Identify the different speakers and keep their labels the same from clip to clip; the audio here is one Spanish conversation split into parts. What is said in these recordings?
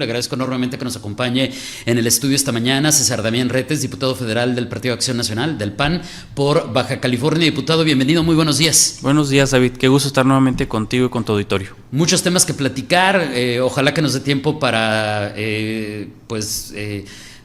Speaker 1: Le agradezco enormemente que nos acompañe en el estudio esta mañana César Damián Retes, diputado federal del Partido Acción Nacional, del PAN, por Baja California. Diputado, bienvenido, muy buenos días.
Speaker 2: Buenos días, David, qué gusto estar nuevamente contigo y con tu auditorio.
Speaker 1: Muchos temas que platicar, ojalá que nos dé tiempo para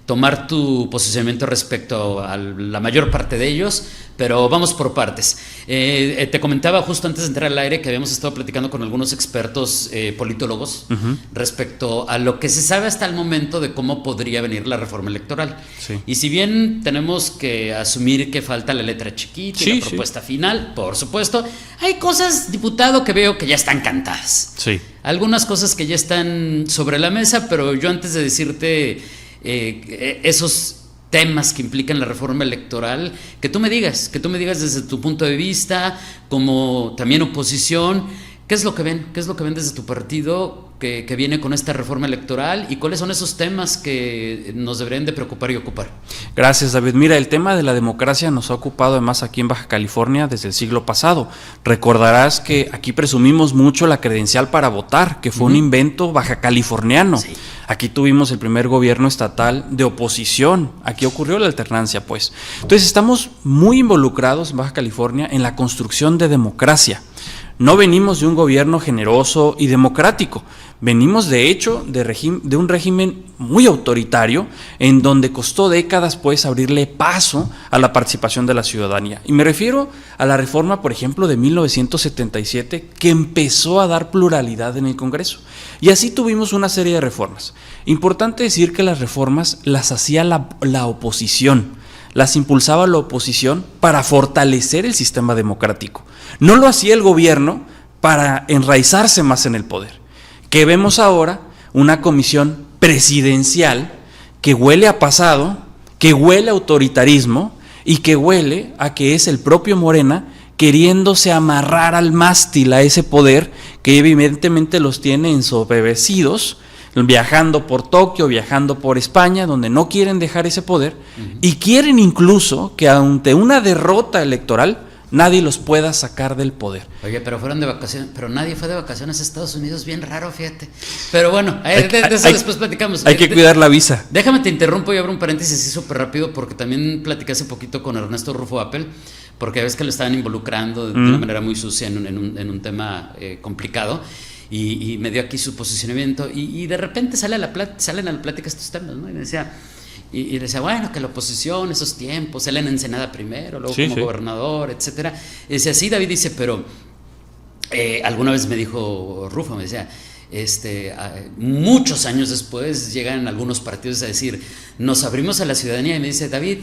Speaker 1: tomar tu posicionamiento respecto a la mayor parte de ellos, pero vamos por partes. Te comentaba justo antes de entrar al aire que habíamos estado platicando con algunos expertos politólogos respecto a lo que se sabe hasta el momento de cómo podría venir la reforma electoral.
Speaker 2: Sí.
Speaker 1: Y si bien tenemos que asumir que falta la letra chiquita y la propuesta final, por supuesto, hay cosas, diputado, que veo que ya están cantadas.
Speaker 2: Sí. Algunas
Speaker 1: cosas que ya están sobre la mesa, pero yo antes de decirte esos temas que implican la reforma electoral, que tú me digas desde tu punto de vista, como también oposición, ¿qué es lo que ven? ¿Qué es lo que ven desde tu partido que viene con esta reforma electoral y cuáles son esos temas que nos deberían de preocupar y ocupar?
Speaker 2: Gracias, David. Mira, el tema de la democracia nos ha ocupado además aquí en Baja California desde el siglo pasado. Recordarás que aquí presumimos mucho la credencial para votar, que fue un invento baja californiano. Sí. Aquí tuvimos el primer gobierno estatal de oposición. Aquí ocurrió la alternancia, pues. Entonces estamos muy involucrados en Baja California en la construcción de democracia. No venimos de un gobierno generoso y democrático, venimos de hecho de un régimen muy autoritario en donde costó décadas pues abrirle paso a la participación de la ciudadanía. Y me refiero a la reforma, por ejemplo, de 1977 que empezó a dar pluralidad en el Congreso. Y así tuvimos una serie de reformas. Importante decir que las reformas las hacía la oposición. Las impulsaba la oposición para fortalecer el sistema democrático. No lo hacía el gobierno para enraizarse más en el poder. Que vemos ahora una comisión presidencial que huele a pasado, que huele a autoritarismo y que huele a que es el propio Morena queriéndose amarrar al mástil a ese poder que evidentemente los tiene ensopebecidos, viajando por Tokio, viajando por España, donde no quieren dejar ese poder y quieren incluso que ante una derrota electoral nadie los pueda sacar del poder.
Speaker 1: Oye, pero fueron de vacaciones, pero nadie fue de vacaciones a Estados Unidos, bien raro, fíjate. Pero bueno, de eso después platicamos.
Speaker 2: Hay que cuidar la visa.
Speaker 1: Déjame te interrumpo y abro un paréntesis así súper rápido, porque también platiqué hace poquito con Ernesto Rufo Apple, porque ves que lo estaban involucrando de una manera muy sucia en un tema complicado. Y me dio aquí su posicionamiento y de repente salen a la plática estos temas, ¿no? Y decía, bueno, que la oposición, esos tiempos, él en Ensenada primero, luego gobernador, etcétera. Y decía, sí, David, dice, pero alguna vez me dijo Rufo, me decía, muchos años después llegan algunos partidos a decir, nos abrimos a la ciudadanía, y me dice, David,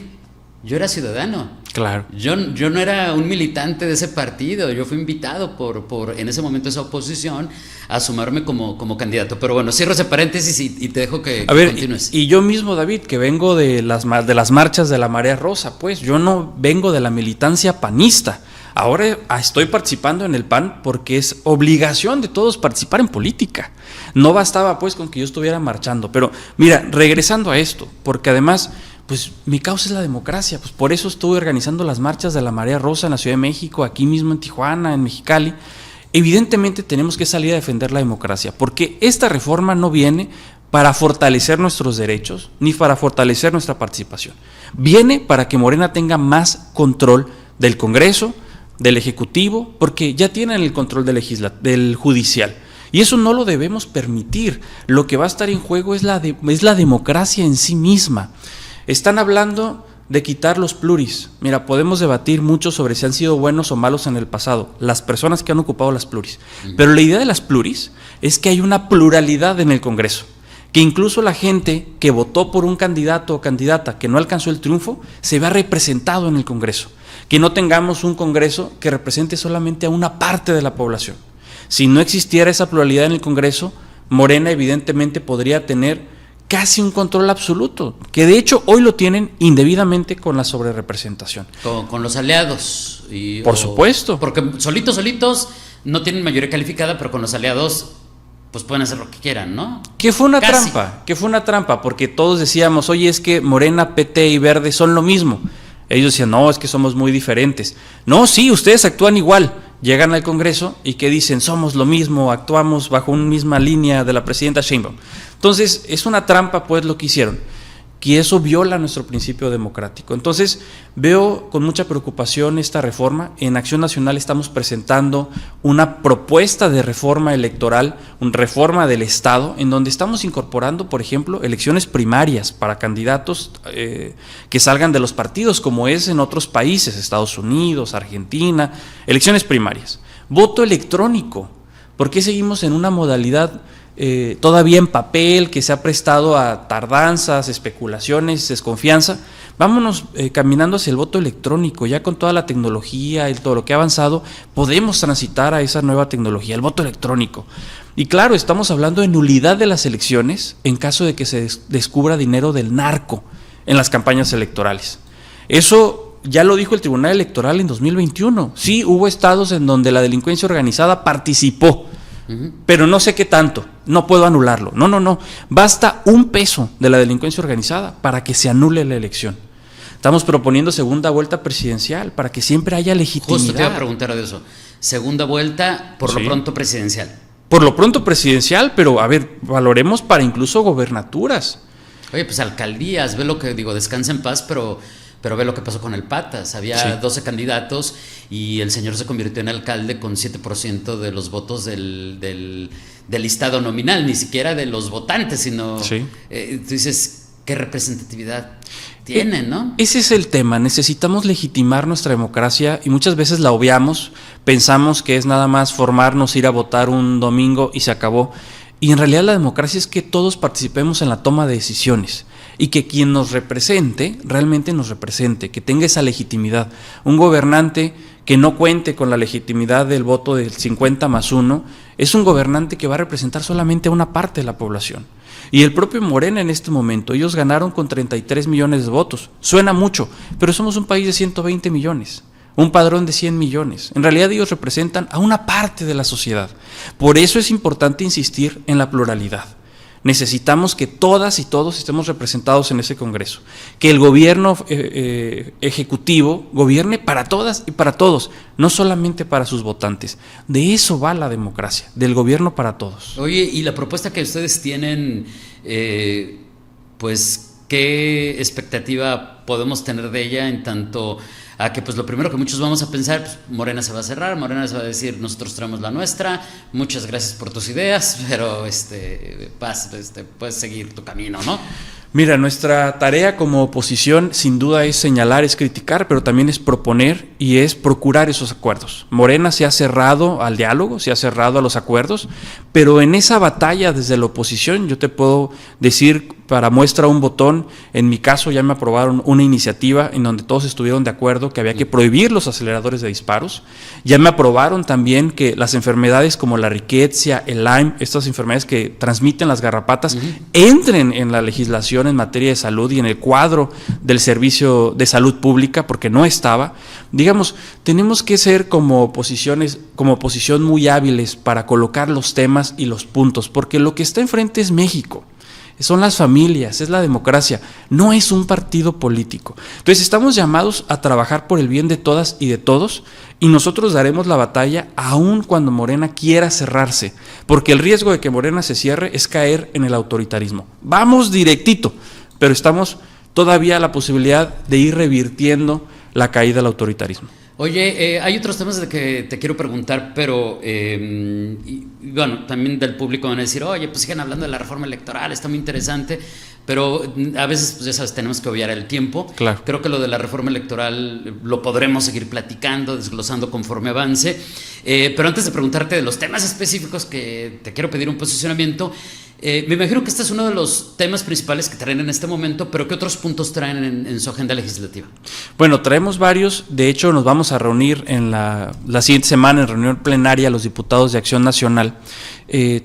Speaker 1: yo era ciudadano.
Speaker 2: Claro.
Speaker 1: Yo no era un militante de ese partido, yo fui invitado por en ese momento esa oposición a sumarme como candidato. Pero bueno, cierro ese paréntesis y te dejo que continúes.
Speaker 2: Y yo mismo, David, que vengo de las marchas de la Marea Rosa, pues yo no vengo de la militancia panista. Ahora estoy participando en el PAN porque es obligación de todos participar en política. No bastaba pues con que yo estuviera marchando. Pero mira, regresando a esto, porque además pues mi causa es la democracia, pues por eso estuve organizando las marchas de la Marea Rosa en la Ciudad de México, aquí mismo en Tijuana, en Mexicali. Evidentemente tenemos que salir a defender la democracia, porque esta reforma no viene para fortalecer nuestros derechos, ni para fortalecer nuestra participación. Viene para que Morena tenga más control del Congreso, del Ejecutivo, porque ya tienen el control del judicial. Y eso no lo debemos permitir. Lo que va a estar en juego es la democracia en sí misma. Están hablando de quitar los pluris. Mira, podemos debatir mucho sobre si han sido buenos o malos en el pasado, las personas que han ocupado las pluris. Pero la idea de las pluris es que hay una pluralidad en el Congreso, que incluso la gente que votó por un candidato o candidata que no alcanzó el triunfo, se vea representado en el Congreso. Que no tengamos un Congreso que represente solamente a una parte de la población. Si no existiera esa pluralidad en el Congreso, Morena evidentemente podría tener casi un control absoluto, que de hecho hoy lo tienen indebidamente con la sobrerepresentación.
Speaker 1: Con los aliados.
Speaker 2: Por supuesto.
Speaker 1: Porque solitos no tienen mayoría calificada, pero con los aliados pues pueden hacer lo que quieran, ¿no?
Speaker 2: Que fue una trampa, porque todos decíamos, oye, es que Morena, PT y Verde son lo mismo. Ellos decían, no, es que somos muy diferentes. No, sí, ustedes actúan igual. Llegan al Congreso y que dicen, somos lo mismo, actuamos bajo una misma línea de la presidenta Sheinbaum. Entonces, es una trampa, pues, lo que hicieron, que eso viola nuestro principio democrático. Entonces, veo con mucha preocupación esta reforma. En Acción Nacional estamos presentando una propuesta de reforma electoral, una reforma del Estado, en donde estamos incorporando, por ejemplo, elecciones primarias para candidatos que salgan de los partidos, como es en otros países, Estados Unidos, Argentina, elecciones primarias. Voto electrónico. ¿Por qué seguimos en una modalidad todavía en papel, que se ha prestado a tardanzas, especulaciones, desconfianza? Vámonos caminando hacia el voto electrónico. Ya con toda la tecnología y todo lo que ha avanzado, podemos transitar a esa nueva tecnología, el voto electrónico. Y claro, estamos hablando de nulidad de las elecciones en caso de que se descubra dinero del narco en las campañas electorales. Eso ya lo dijo el Tribunal Electoral en 2021. Sí, hubo estados en donde la delincuencia organizada participó, pero no sé qué tanto, no puedo anularlo. No, basta $1 de la delincuencia organizada para que se anule la elección. Estamos proponiendo segunda vuelta presidencial para que siempre haya legitimidad.
Speaker 1: Justo te iba a preguntar de eso. Segunda vuelta, por lo pronto presidencial.
Speaker 2: Por lo pronto presidencial, pero a ver, valoremos para incluso gobernaturas.
Speaker 1: Oye, pues alcaldías, ve lo que digo, descansa en paz, pero ve lo que pasó con el Patas. Había 12 candidatos y el señor se convirtió en alcalde con 7% de los votos del listado nominal, ni siquiera de los votantes, sino... Sí. Tú dices, ¿qué representatividad tienen, no? Ese
Speaker 2: es el tema. Necesitamos legitimar nuestra democracia y muchas veces la obviamos. Pensamos que es nada más formarnos, ir a votar un domingo y se acabó. Y en realidad la democracia es que todos participemos en la toma de decisiones y que quien nos represente, realmente nos represente, que tenga esa legitimidad. Un gobernante que no cuente con la legitimidad del voto del 50+1 es un gobernante que va a representar solamente a una parte de la población. Y el propio Morena en este momento, ellos ganaron con 33 millones de votos. Suena mucho, pero somos un país de 120 millones. Un padrón de 100 millones. En realidad ellos representan a una parte de la sociedad. Por eso es importante insistir en la pluralidad. Necesitamos que todas y todos estemos representados en ese Congreso. Que el gobierno ejecutivo gobierne para todas y para todos, no solamente para sus votantes. De eso va la democracia, del gobierno para todos.
Speaker 1: Oye, y la propuesta que ustedes tienen, pues, ¿qué expectativa podemos tener de ella en tanto a que pues lo primero que muchos vamos a pensar, pues Morena se va a cerrar, Morena se va a decir nosotros traemos la nuestra, muchas gracias por tus ideas, pero puedes seguir tu camino, ¿no?
Speaker 2: Mira, nuestra tarea como oposición sin duda es señalar, es criticar, pero también es proponer y es procurar esos acuerdos. Morena se ha cerrado al diálogo, se ha cerrado a los acuerdos, pero en esa batalla desde la oposición yo te puedo decir, para muestra un botón, en mi caso ya me aprobaron una iniciativa en donde todos estuvieron de acuerdo que había que prohibir los aceleradores de disparos. Ya me aprobaron también que las enfermedades como la riqueza, el Lyme, estas enfermedades que transmiten las garrapatas, entren en la legislación en materia de salud y en el cuadro del servicio de salud pública, porque no estaba. Digamos, tenemos que ser como oposición muy hábiles para colocar los temas y los puntos, porque lo que está enfrente es México. Son las familias, es la democracia, no es un partido político. Entonces estamos llamados a trabajar por el bien de todas y de todos, y nosotros daremos la batalla aun cuando Morena quiera cerrarse, porque el riesgo de que Morena se cierre es caer en el autoritarismo. Vamos directito, pero estamos todavía a la posibilidad de ir revirtiendo la caída del autoritarismo.
Speaker 1: Oye, hay otros temas de que te quiero preguntar, pero bueno, también del público van a decir, oye, pues sigan hablando de la reforma electoral, está muy interesante, pero a veces, pues ya sabes, tenemos que obviar el tiempo.
Speaker 2: Claro.
Speaker 1: Creo que lo de la reforma electoral lo podremos seguir platicando, desglosando conforme avance, pero antes de preguntarte de los temas específicos que te quiero pedir un posicionamiento, me imagino que este es uno de los temas principales que traen en este momento, pero ¿qué otros puntos traen en su agenda legislativa?
Speaker 2: Bueno, traemos varios. De hecho, nos vamos a reunir en la siguiente semana en reunión plenaria los diputados de Acción Nacional.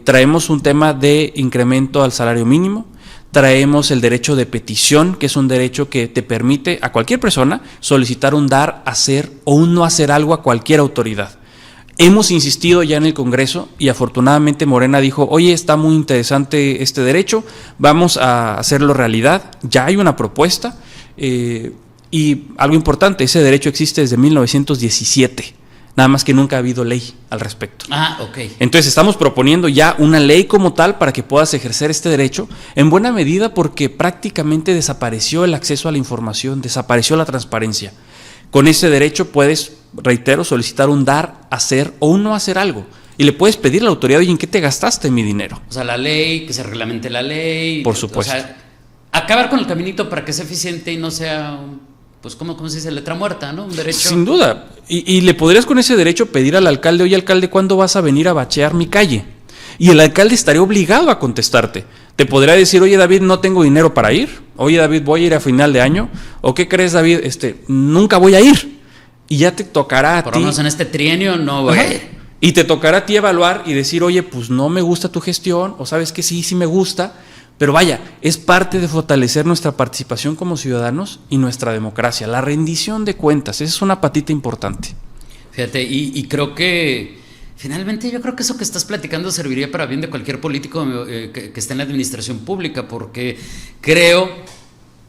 Speaker 2: Traemos un tema de incremento al salario mínimo. Traemos el derecho de petición, que es un derecho que te permite a cualquier persona solicitar un dar, hacer o un no hacer algo a cualquier autoridad. Hemos insistido ya en el Congreso y afortunadamente Morena dijo, oye, está muy interesante este derecho, vamos a hacerlo realidad. Ya hay una propuesta y algo importante, ese derecho existe desde 1917. nada más que nunca ha habido ley al respecto.
Speaker 1: Ah, ok.
Speaker 2: Entonces estamos proponiendo ya una ley como tal para que puedas ejercer este derecho, en buena medida porque prácticamente desapareció el acceso a la información, desapareció la transparencia. Con ese derecho puedes, reitero, solicitar un dar, hacer o un no hacer algo. Y le puedes pedir a la autoridad, oye, ¿en qué te gastaste mi dinero?
Speaker 1: O sea, la ley, que se reglamente la ley.
Speaker 2: Por supuesto.
Speaker 1: O sea, acabar con el caminito para que sea eficiente y no sea, pues, ¿cómo se dice? Letra muerta, ¿no? Un derecho.
Speaker 2: Sin duda. Y le podrías con ese derecho pedir al alcalde, oye, alcalde, ¿cuándo vas a venir a bachear mi calle? Y el alcalde estaría obligado a contestarte. Te podría decir, oye, David, no tengo dinero para ir. Oye, David, voy a ir a final de año. ¿O qué crees, David? Nunca voy a ir. Y ya te tocará a ti.
Speaker 1: Por lo menos en este trienio no voy a ir.
Speaker 2: Y te tocará a ti evaluar y decir, oye, pues no me gusta tu gestión, o sabes que sí me gusta, pero vaya, es parte de fortalecer nuestra participación como ciudadanos y nuestra democracia. La rendición de cuentas, esa es una patita importante.
Speaker 1: Fíjate, y creo que finalmente yo creo que eso que estás platicando serviría para bien de cualquier político que esté en la administración pública, porque creo,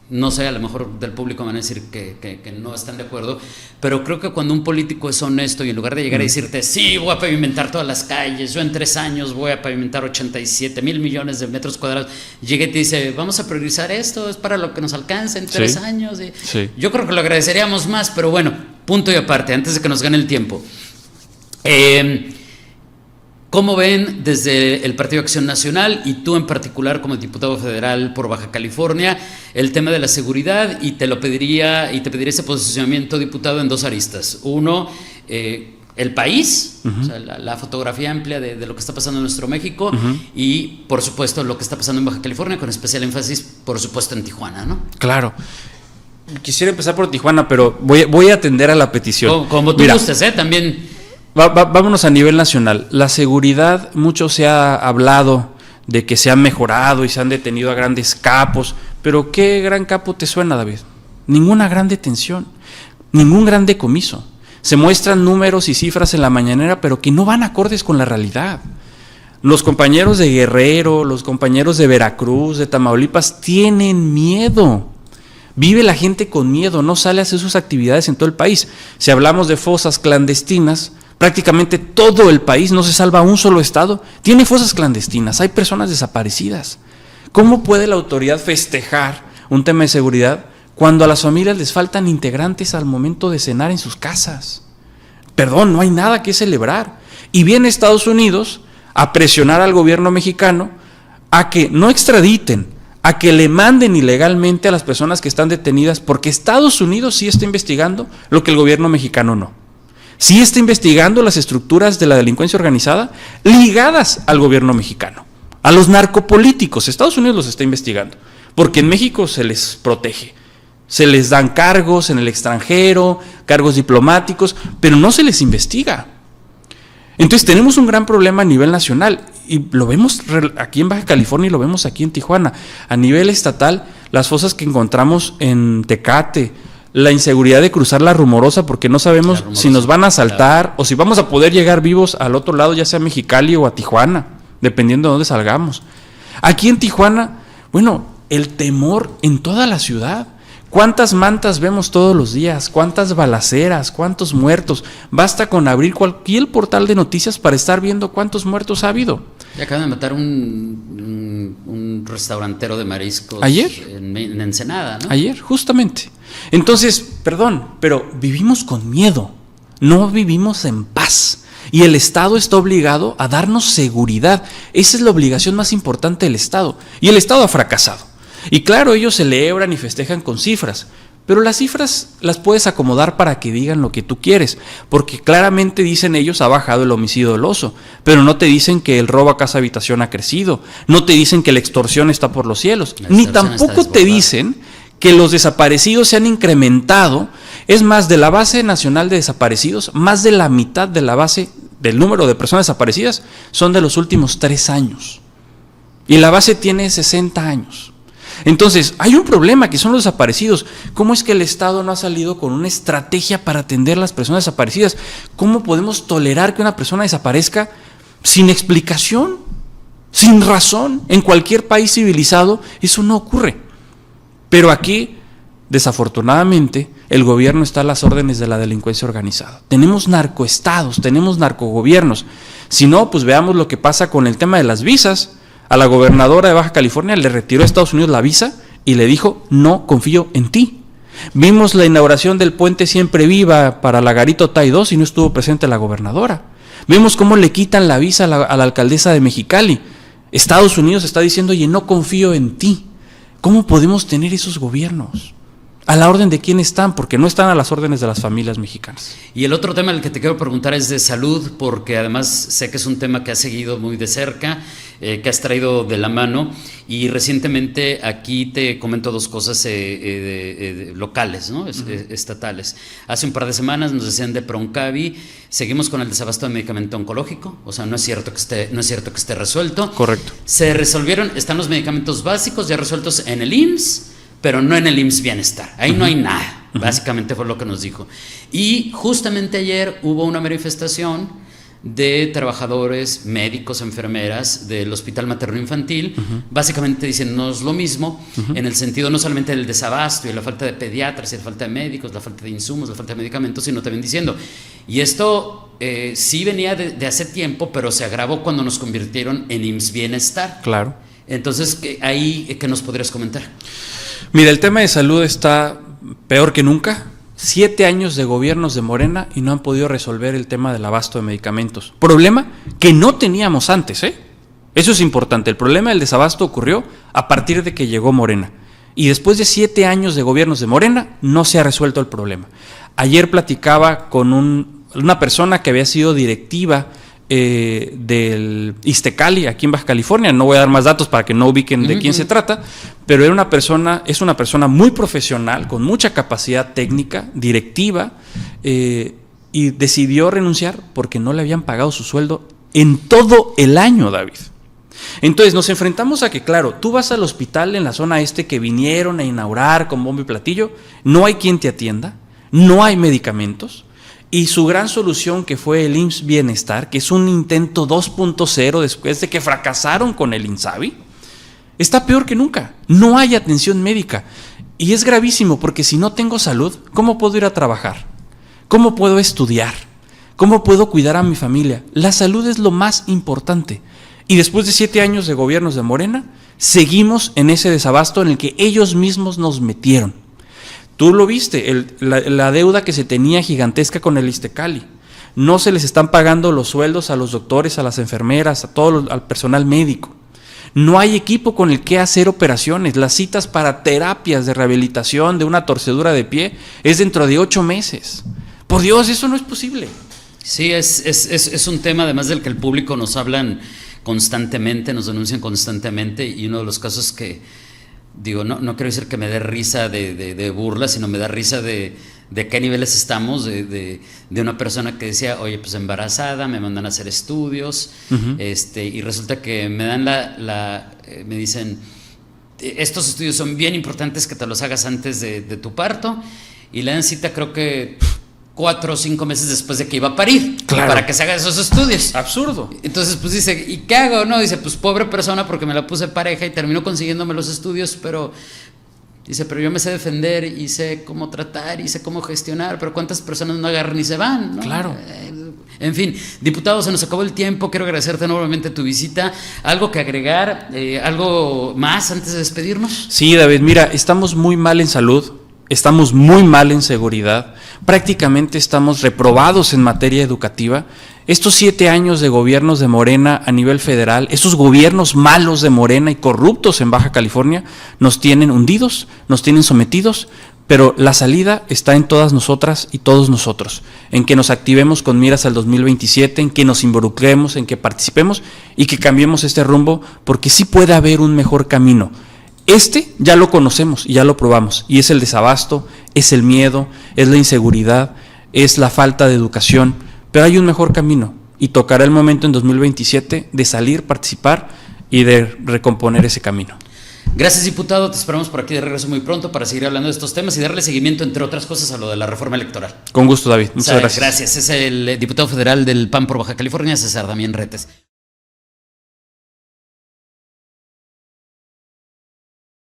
Speaker 1: no sé, a lo mejor del público van a decir que no están de acuerdo, pero creo que cuando un político es honesto y en lugar de llegar a decirte, sí, voy a pavimentar todas las calles, yo en 3 años voy a pavimentar 87,000 millones de metros cuadrados, llega y te dice, vamos a priorizar esto, es para lo que nos alcanza en 3 años. Y
Speaker 2: sí.
Speaker 1: Yo creo que lo agradeceríamos más, pero bueno, punto y aparte, antes de que nos gane el tiempo. ¿Cómo ven desde el Partido Acción Nacional y tú en particular como diputado federal por Baja California el tema de la seguridad? Y te pediría ese posicionamiento, diputado, en 2 aristas. Uno, el país, o sea, la fotografía amplia de lo que está pasando en nuestro México, y por supuesto lo que está pasando en Baja California, con especial énfasis por supuesto en Tijuana, ¿no?
Speaker 2: Claro. Quisiera empezar por Tijuana, pero voy a atender a la petición.
Speaker 1: Como tú gustes, también.
Speaker 2: Vámonos a nivel nacional. La seguridad, mucho se ha hablado de que se ha mejorado y se han detenido a grandes capos, pero ¿qué gran capo te suena, David? Ninguna gran detención, ningún gran decomiso. Se muestran números y cifras en la mañanera, pero que no van acordes con la realidad. Los compañeros de Guerrero, los compañeros de Veracruz, de Tamaulipas, tienen miedo. Vive la gente con miedo, no sale a hacer sus actividades en todo el país. Si hablamos de fosas clandestinas, prácticamente todo el país, no se salva un solo estado, tiene fosas clandestinas, hay personas desaparecidas. ¿Cómo puede la autoridad festejar un tema de seguridad cuando a las familias les faltan integrantes al momento de cenar en sus casas? Perdón, no hay nada que celebrar. Y viene Estados Unidos a presionar al gobierno mexicano a que no extraditen, a que le manden ilegalmente a las personas que están detenidas, porque Estados Unidos sí está investigando lo que el gobierno mexicano no. Sí está investigando las estructuras de la delincuencia organizada ligadas al gobierno mexicano, a los narcopolíticos. Estados Unidos los está investigando, porque en México se les protege, se les dan cargos en el extranjero, cargos diplomáticos, pero no se les investiga. Entonces tenemos un gran problema a nivel nacional y lo vemos aquí en Baja California y lo vemos aquí en Tijuana. A nivel estatal, las fosas que encontramos en Tecate, la inseguridad de cruzar la Rumorosa porque no sabemos si nos van a asaltar o si vamos a poder llegar vivos al otro lado, ya sea a Mexicali o a Tijuana, dependiendo de dónde salgamos. Aquí en Tijuana, bueno, el temor en toda la ciudad. ¿Cuántas mantas vemos todos los días? ¿Cuántas balaceras? ¿Cuántos muertos? Basta con abrir cualquier portal de noticias para estar viendo cuántos muertos ha habido.
Speaker 1: Y acaban de matar un restaurantero de mariscos.
Speaker 2: ¿Ayer?
Speaker 1: En Ensenada, ¿no?
Speaker 2: Ayer, justamente. Entonces, perdón, pero vivimos con miedo, no vivimos en paz. Y el Estado está obligado a darnos seguridad. Esa es la obligación más importante del Estado. Y el Estado ha fracasado. Y claro, ellos celebran y festejan con cifras, pero las cifras las puedes acomodar para que digan lo que tú quieres, porque claramente dicen ellos ha bajado el homicidio doloso, pero no te dicen que el robo a casa habitación ha crecido, no te dicen que la extorsión está por los cielos, ni tampoco te dicen que los desaparecidos se han incrementado. Es más, de la base nacional de desaparecidos, más de la mitad de la base del número de personas desaparecidas son de los últimos 3 años, y la base tiene 60 años. Entonces, hay un problema que son los desaparecidos. ¿Cómo es que el Estado no ha salido con una estrategia para atender a las personas desaparecidas? ¿Cómo podemos tolerar que una persona desaparezca sin explicación, sin razón? En cualquier país civilizado eso no ocurre. Pero aquí, desafortunadamente, el gobierno está a las órdenes de la delincuencia organizada. Tenemos narcoestados, tenemos narcogobiernos. Si no, pues veamos lo que pasa con el tema de las visas. A la gobernadora de Baja California le retiró a Estados Unidos la visa y le dijo, no confío en ti. Vimos la inauguración del puente Siempre Viva para la Garito Tai 2 y no estuvo presente la gobernadora. Vemos cómo le quitan la visa a la alcaldesa de Mexicali. Estados Unidos está diciendo, oye, no confío en ti. ¿Cómo podemos tener esos gobiernos? ¿A la orden de quién están? Porque no están a las órdenes de las familias mexicanas.
Speaker 1: Y el otro tema al que te quiero preguntar es de salud, porque además sé que es un tema que has seguido muy de cerca, que has traído de la mano, y recientemente aquí te comento dos cosas locales, ¿no? Estatales. Hace un par de semanas nos decían de Proncavi, seguimos con el desabasto de medicamento oncológico, o sea, no es cierto que esté resuelto.
Speaker 2: Correcto.
Speaker 1: Se resolvieron, están los medicamentos básicos ya resueltos en el IMSS, pero no en el IMSS Bienestar. Ahí no hay nada, básicamente fue lo que nos dijo. Y justamente ayer hubo una manifestación de trabajadores, médicos, enfermeras del Hospital Materno Infantil, básicamente diciéndonos lo mismo, en el sentido no solamente del desabasto y la falta de pediatras y la falta de médicos, la falta de insumos, la falta de medicamentos, sino también diciendo, y esto sí venía de hace tiempo, pero se agravó cuando nos convirtieron en IMSS Bienestar.
Speaker 2: Claro.
Speaker 1: Entonces, ¿qué nos podrías comentar?
Speaker 2: Mira, el tema de salud está peor que nunca. 7 años de gobiernos de Morena y no han podido resolver el tema del abasto de medicamentos. Problema que no teníamos antes, ¿eh? Eso es importante. El problema del desabasto ocurrió a partir de que llegó Morena. Y después de 7 años de gobiernos de Morena, no se ha resuelto el problema. Ayer platicaba con una persona que había sido directiva del Iztecali, aquí en Baja California. No voy a dar más datos para que no ubiquen de quién se trata, pero es una persona muy profesional, con mucha capacidad técnica, directiva, y decidió renunciar porque no le habían pagado su sueldo en todo el año, David. Entonces nos enfrentamos a que, claro, tú vas al hospital en la zona este que vinieron a inaugurar con bombo y platillo, no hay quien te atienda, no hay medicamentos. Y su gran solución, que fue el IMSS Bienestar, que es un intento 2.0 después de que fracasaron con el INSABI, está peor que nunca. No hay atención médica. Y es gravísimo porque si no tengo salud, ¿cómo puedo ir a trabajar? ¿Cómo puedo estudiar? ¿Cómo puedo cuidar a mi familia? La salud es lo más importante. Y después de 7 años de gobiernos de Morena, seguimos en ese desabasto en el que ellos mismos nos metieron. Tú lo viste, la deuda que se tenía gigantesca con el Iztecali. No se les están pagando los sueldos a los doctores, a las enfermeras, al personal médico. No hay equipo con el que hacer operaciones. Las citas para terapias de rehabilitación de una torcedura de pie es dentro de 8 meses. Por Dios, eso no es posible.
Speaker 1: Sí, es un tema además del que el público nos hablan constantemente, nos denuncian constantemente, y uno de los casos que digo, no quiero decir que me dé risa de burla, sino me da risa de qué niveles estamos, de una persona que decía, oye, pues embarazada, me mandan a hacer estudios, y resulta que me dan me dicen, estos estudios son bien importantes que te los hagas antes de tu parto, y le dan cita creo que 4 o 5 meses después de que iba a parir, claro, para que se haga esos estudios.
Speaker 2: Absurdo.
Speaker 1: Entonces, pues dice, ¿y qué hago? No, dice, pues pobre persona porque me la puse pareja y terminó consiguiéndome los estudios, pero dice, pero yo me sé defender y sé cómo tratar y sé cómo gestionar, pero ¿cuántas personas no agarran y se van? ¿No?
Speaker 2: Claro.
Speaker 1: En fin, diputado, se nos acabó el tiempo, quiero agradecerte nuevamente tu visita. ¿Algo que agregar? ¿Algo más antes de despedirnos?
Speaker 2: Sí, David, mira, estamos muy mal en salud. Estamos muy mal en seguridad, prácticamente estamos reprobados en materia educativa. Estos 7 años de gobiernos de Morena a nivel federal, esos gobiernos malos de Morena y corruptos en Baja California, nos tienen hundidos, nos tienen sometidos, pero la salida está en todas nosotras y todos nosotros, en que nos activemos con miras al 2027, en que nos involucremos, en que participemos y que cambiemos este rumbo, porque sí puede haber un mejor camino. Ya lo conocemos y ya lo probamos, y es el desabasto, es el miedo, es la inseguridad, es la falta de educación, pero hay un mejor camino y tocará el momento en 2027 de salir, participar y de recomponer ese camino.
Speaker 1: Gracias, diputado, te esperamos por aquí de regreso muy pronto para seguir hablando de estos temas y darle seguimiento, entre otras cosas, a lo de la reforma electoral.
Speaker 2: Con gusto, David, muchas gracias.
Speaker 1: Gracias, es el diputado federal del PAN por Baja California, César Damián Retes.